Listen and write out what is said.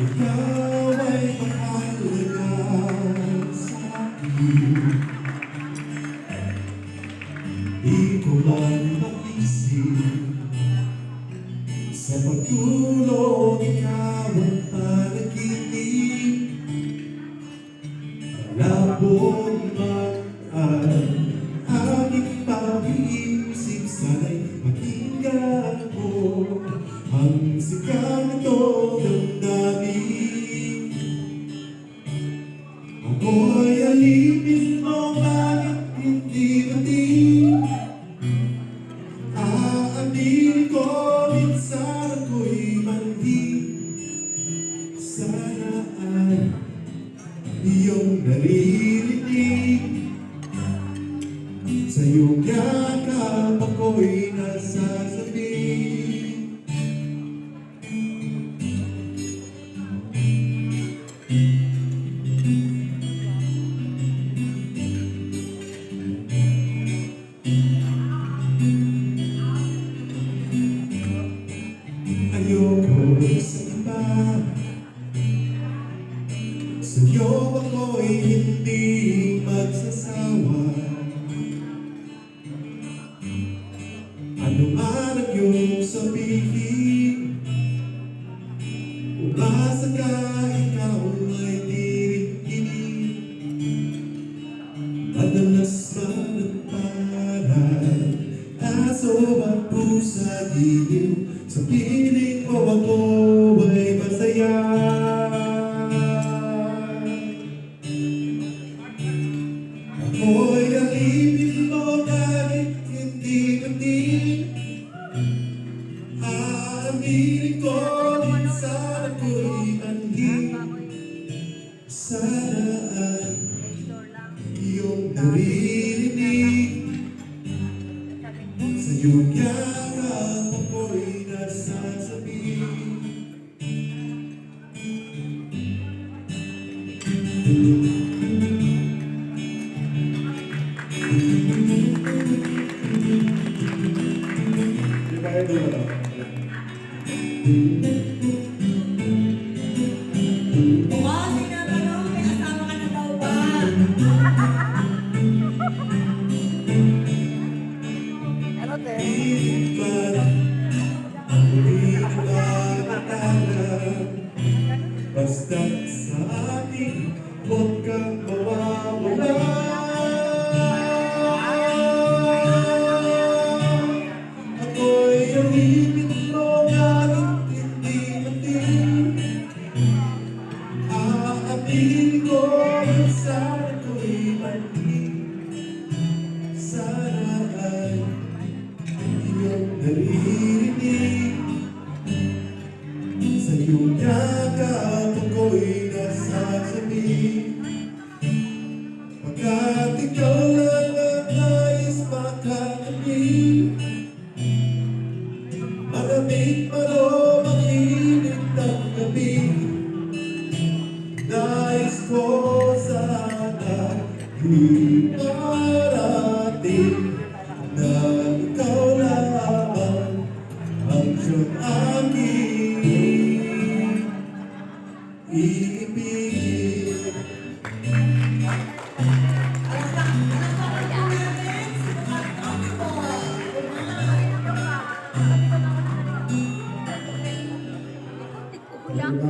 Ikaw ay mahalaga sa akin. Di ko man maisip sa pagtulog, ikaw ang panaginip. Malabong man ang aking pag-iisip, sana'y pakinggan mo ang sigaw nitong damdamin. Ako'y alipin mo, bakit hindi matin? Aaminin ko, minsan ako'y manhid. Sana ay iyong naririnig. Sa iyong yakap ako'y nasasabi. Ayoko sa iba, sa'yo ako'y hindi magsasawa. Ano man ang iyong sabihin, umasa ka, ikaw ay dirinig. Madalas man ang parang aso ang pusa giliw, sa piling mo ako ay masaya. Ako'y alipin mo kahit hindi matin. Aaminin ko, minsan ako'y manhid. Sana ay iyong naririnig. Sa iyong yakap ako'y nasasabi. Wow, tinatanong, may asawa ka na daw ba? Ano, te? Basta't sa akin, huwag kang mawawala. Ako'y alipin mo, kahit hindi matin. Aaminin ko, minsan ako'y manhid. Sana ay iyong naririnig. Sa iyong yakap ako'y nasasabi. Pagkat ikaw lang ang nais makakamit, malamig malo, mainit ang gabi. Nais ko sana iparating na ikaw lamang ang siyang aking iibigin. Alas na,